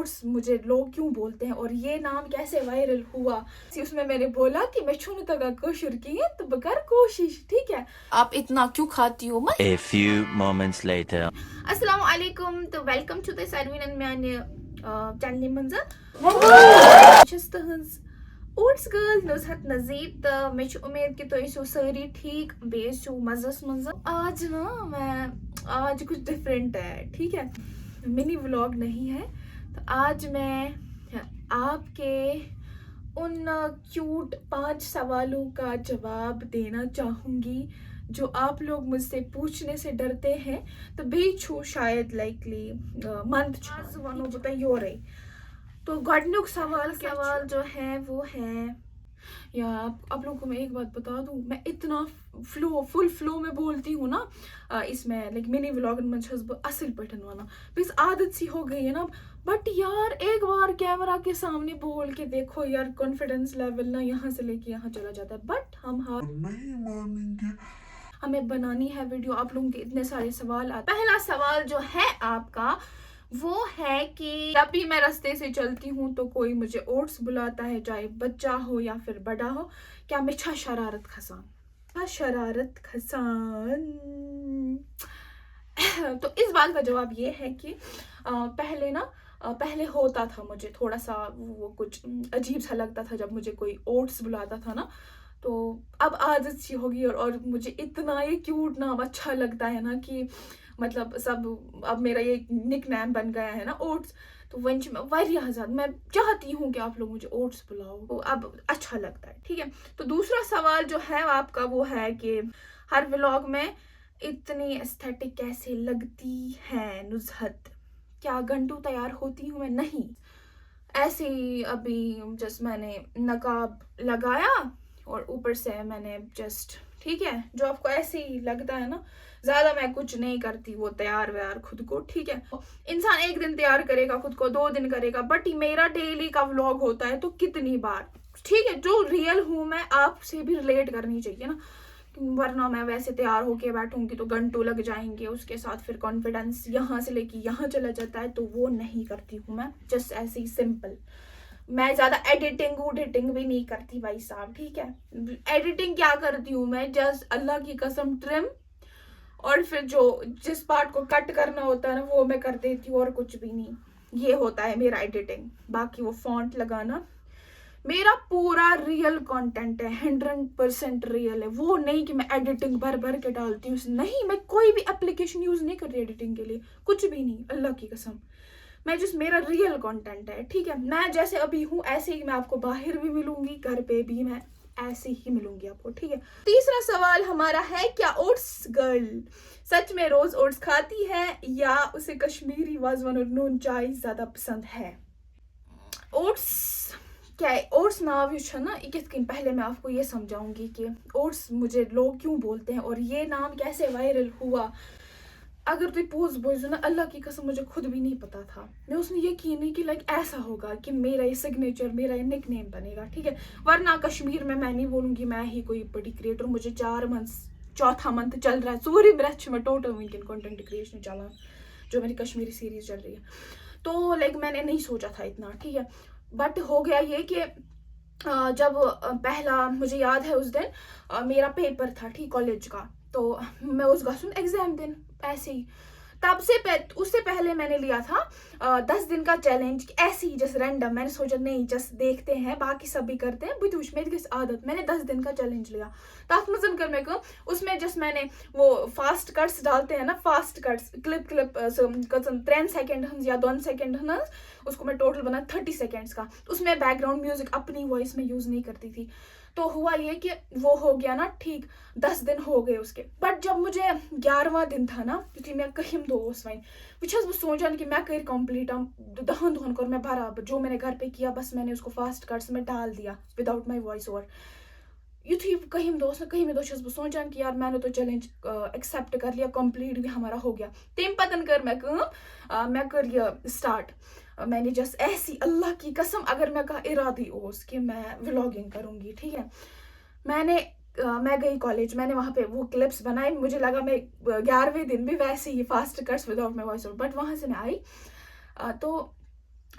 Oats مجھے لوگ کیوں بولتے ہیں اور یہ نام کیسے وائرل ہوا. اس میں نے بولا کہ میں چھونے تگا کوشر کی تو بکر کوشش. ٹھیک ہے, آپ اتنا کیوں کھاتی ہو. A few moments later. السلام علیکم تو ویلکم چھو تۄہہِ ساروٕنۍ میانہِ چینلہِ منٛز. بہٕ چھَس تٕہٕنٛز اوٹس گرل نُزہت نذیر تہٕ مےٚ چھِ اُمید کہ تُہۍ ٲسِو سٲری ٹھیک بیٚیہِ ٲسِو مزس منٛز. آج کچھ ڈفرینٹ ہے. ٹھیک ہے, منی ولاگ نہیں ہے. تو آج میں آپ کے ان کیوٹ 5 سوالوں کا جواب دینا چاہوں گی جو آپ لوگ مجھ سے پوچھنے سے ڈرتے ہیں. تو بیٚیہِ چھُ شاید لائکلی منتھ چھُ ونو بہٕ تۄہہِ یورے. تو گۄڈنیُک سوال جو ہے وہ ہے, یا آپ لوگوں کو میں ایک بات بتا دوں, میں اتنا فل فلو میں بولتی ہوں نا اس میں لائک منی ولاگن میں چھس بہٕ اصل پٲٹھۍ ونان بیس عادت سی ہو گئی ہے نا. بٹ یار ایک بار کیمرہ کے سامنے بول کے دیکھو یار, کانفیڈینس لیول نا یہاں سے لے کے یہاں چلا جاتا ہے. بٹ ہم ہار نہیں مانیں گے, ہمیں بنانی ہے ویڈیو. آپ لوگوں کے اتنے سارے سوال آتے. پہلا سوال جو ہے آپ کا وہ ہے کہ جب بھی میں راستے سے چلتی ہوں تو کوئی مجھے اوٹس بلاتا ہے, چاہے بچہ ہو یا پھر بڑا ہو, کیا میں چھا شرارت کھسان. تو اس بات کا جواب یہ ہے کہ پہلے ہوتا تھا مجھے تھوڑا سا وہ کچھ عجیب سا لگتا تھا جب مجھے کوئی اوٹس بلاتا تھا نا. تو اب عادت سی ہوگی اور مجھے اتنا یہ کیوٹ نام اچھا لگتا ہے نا کہ مطلب سب اب میرا یہ نک نیم بن گیا ہے نا اوٹس. تو ون میں واریاہ زیادہ میں چاہتی ہوں کہ آپ لوگ مجھے اوٹس بلاؤ, تو اب اچھا لگتا ہے. ٹھیک ہے, تو دوسرا سوال جو ہے آپ کا وہ ہے کہ ہر ولاگ میں اتنی ایستھیٹک کیسے لگتی ہے نزہت, کیا گھنٹوں تیار ہوتی ہوں میں. نہیں, ایسے ہی ابھی جسٹ میں نے نقاب لگایا اور اوپر سے میں نے جسٹ, ٹھیک ہے, جو آپ کو ایسے ہی لگتا ہے نا, زیادہ میں کچھ نہیں کرتی وہ تیار ویار خود کو. ٹھیک ہے, انسان ایک دن تیار کرے گا خود کو, 2 دن کرے گا, بٹ میرا ڈیلی کا ولاگ ہوتا ہے تو کتنی بار. ٹھیک ہے, جو ریئل ہوں میں آپ سے بھی ریلیٹ کرنی چاہیے نا, ورنہ میں ویسے تیار ہو کے بیٹھوں گی تو گھنٹوں لگ جائیں گے. اس کے ساتھ پھر کانفیڈینس یہاں سے لے کے یہاں چلا جاتا ہے, تو وہ نہیں کرتی ہوں میں. جسٹ ایسے ہی سمپل, میں زیادہ ایڈیٹنگ بھی نہیں کرتی بھائی صاحب. ٹھیک ہے, ایڈیٹنگ کیا کرتی ہوں میں, جسٹ اللہ کی قسم ٹرم, اور پھر جس پارٹ کو کٹ کرنا ہوتا ہے نا وہ میں کر دیتی ہوں, اور کچھ بھی نہیں. یہ ہوتا ہے میرا ایڈیٹنگ. باقی وہ فونٹ لگانا میرا پورا ریئل کانٹینٹ ہے, 100% ریئل ہے. وہ نہیں کہ میں ایڈیٹنگ بھر کے ڈالتی ہوں, نہیں, میں کوئی بھی اپلیکیشن یوز نہیں کرتی ایڈیٹنگ کے لیے, کچھ بھی نہیں, اللہ کی قسم. میں میرا ریئل کانٹینٹ ہے. ٹھیک ہے, میں جیسے ابھی ہوں ایسے ہی میں آپ کو باہر بھی ملوں گی, گھر پہ بھی میں ایسے ہی ملوں گی آپ کو. ٹھیک ہے, تیسرا سوال ہمارا ہے, کیا اوٹس گرل سچ میں روز اوٹس کھاتی ہے یا اسے کشمیری وازوان اور نون چائے زیادہ پسند ہے. اوٹس کیا ہے, اوٹس ناو یہ نا یہ کت کن, پہلے میں آپ کو یہ سمجھاؤں گی کہ اوٹس مجھے لوگ کیوں بولتے ہیں اور یہ نام کیسے وائرل ہوا. اگر تھی پوز بوزو نا, اللہ کی قسم مجھے خود بھی نہیں پتا تھا. میں اس نے یقین نہیں کہ لائک ایسا ہوگا کہ میرا یہ سگنیچر, میرا یہ نک نیم بنے گا. ٹھیک ہے, ورنہ کشمیر میں نہیں بولوں گی میں ہی کوئی بڑی کریٹر. مجھے 4 منتھ, چوتھا منتھ چل رہا ہے, 4 برتھ میں ٹوٹل ونکن کنٹینٹ کریشن چلان, جو میری کشمیری سیریز چل رہی ہے. تو لائک میں نے نہیں سوچا تھا اتنا. ٹھیک ہے, بٹ ہو گیا یہ کہ جب پہلا مجھے یاد ہے اس دن میرا پیپر تھا ٹھیک کالج کا, تو میں اس گھن ایگزام دن ایسے ہی, تب سے اس سے پہلے میں نے لیا تھا 10 دن کا چیلنج ایسے ہی جس رینڈم. میں نے سوچا نہیں جس دیکھتے ہیں باقی سب بھی کرتے ہیں, بت وچ میری گژھِ عادت. میں نے 10 دن کا چیلنج لیا, تک مزن کر میں اس میں جس میں نے وہ فاسٹ کٹس ڈالتے ہیں نا, فاسٹ کٹس کلپ 3 سیکنڈ ہنز یا 2 سیکنڈ ہنز, اس کو میں ٹوٹل بنا 30 سیکنڈس کا. اس میں بیک گراؤنڈ میوزک اپنی وائس میں یوز نہیں کرتی تھی. تو ہوا یہ کہ وہ ہو گیا نا ٹھیک, 10 دن ہو گئے اس کے. بٹ جب مجھے 11واں دن تھا نا, یتھے میں کہم دہ چھس بہ سوچان کہ میں کر کمپلیٹ 10 دہن کر میں برابر جو میں نے گھر پہ کیا, بس میں نے اس کو فاسٹ کٹس میں ڈال دیا وداؤٹ مائی وائس اوور. یتھے کہم دہ کہم دہ چھس بہ سوچان کہ یار میں نے تو چیلنج ایکسیپٹ کر لیا, کمپلیٹ بھی ہمارا ہو گیا. تم پتن کر میں کر یہ اسٹارٹ. میں نے جس ایسی, اللہ کی قسم اگر میں کا ارادی اوس کہ میں ولاگنگ کروں گی. ٹھیک ہے, میں گئی کالج, میں نے وہاں پہ وہ کلپس بنائے. مجھے لگا میں 11ویں دن بھی ویسے ہی fast cuts without my voice over. But وہاں سے میں آئی تو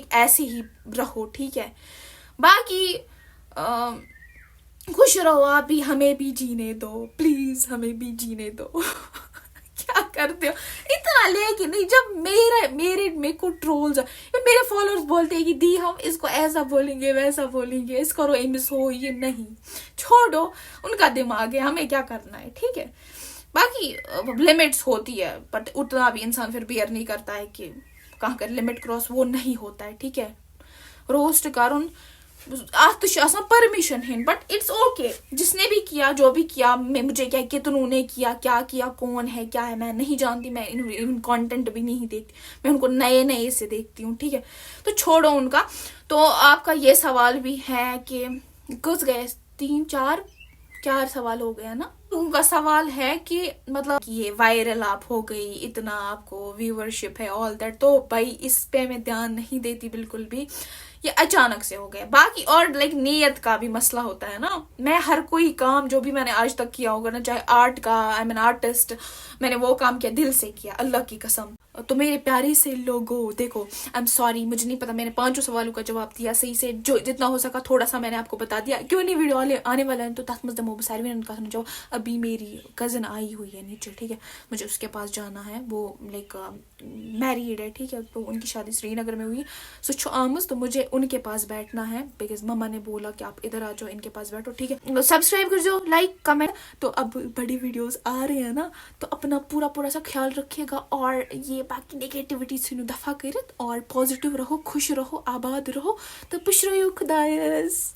ٹھیک, ایسے ہی رہو, ٹھیک ہے. باقی خوش رہو آپ بھی, ہمیں بھی جینے دو پلیز, ہمیں بھی جینے دو. کیا کرتے ہو اتنا لے کے نہیں, جب میرے کو ٹرولز میرے فالوورز بولتے ہیں کہ دی ہم اس کو ایسا بولیں گے ویسا بولیں گے, اس کرو امس ہو, یہ نہیں, چھوڑو ان کا دماغ ہے, ہمیں کیا کرنا ہے, ٹھیک ہے. باقی لمٹس ہوتی ہے, بٹ اتنا بھی انسان پھر بیئر نہیں کرتا ہے کہ کہاں کر لمٹ کراس, وہ نہیں ہوتا ہے, ٹھیک ہے. روسٹ کرن ات پرمیشن ہن, بٹ اٹس اوکے, جس نے بھی کیا جو بھی کیا, مجھے کیا کتنوں نے کیا کون ہے کیا ہے میں نہیں جانتی, میں ان کانٹینٹ بھی نہیں دیکھتی, میں ان کو نئے سے دیکھتی ہوں, ٹھیک ہے. تو چھوڑو ان کا. تو آپ کا یہ سوال بھی ہے کہ کس گئے 3-4 سوال ہو گیا نا. ان کا سوال ہے کہ مطلب یہ وائرل آپ ہو گئی, اتنا آپ کو ویورشپ ہے, آل دیٹ, تو بھائی اس پہ میں دھیان نہیں دیتی بالکل بھی, یہ اچانک سے ہو گیا. باقی اور لائک نیت کا بھی مسئلہ ہوتا ہے نا. میں ہر کوئی کام جو بھی میں نے آج تک کیا ہوگا نا, چاہے آرٹ کا, آئی مین آرٹسٹ, میں نے وہ کام کیا دل سے کیا, اللہ کی قسم. تو میرے پیارے سے لوگو دیکھو, آئی ایم سوری, مجھے نہیں پتا میں نے 5 سوالوں کا جواب دیا صحیح سے, جو جتنا ہو سکا تھوڑا سا میں نے آپ کو بتا دیا. کیوں نہیں ویڈیو آنے والا ہے تو تحت مز دمو ساروی کا جو ابھی میری کزن آئی ہوئی ہے نیچے, ٹھیک ہے, مجھے اس کے پاس جانا ہے, وہ لائک میریڈ ہے, ٹھیک ہے, تو ان کی شادی سری نگر میں ہوئی, سو چھو آمز, تو مجھے ان کے پاس بیٹھنا ہے, بیکاز مما نے بولا کہ آپ ادھر آ جاؤ, ان کے پاس بیٹھو, ٹھیک ہے. سبسکرائب کر جو, لائک کمنٹ. تو اب بڑی ویڈیوز آ رہے ہیں نا, تو اپنا پورا سا خیال رکھیے گا, اور یہ باقی نیگیٹیوٹی سے دفع کرت, اور پازیٹیو رہو, خوش رہو, آباد رہو, تو پش رہو خدایس.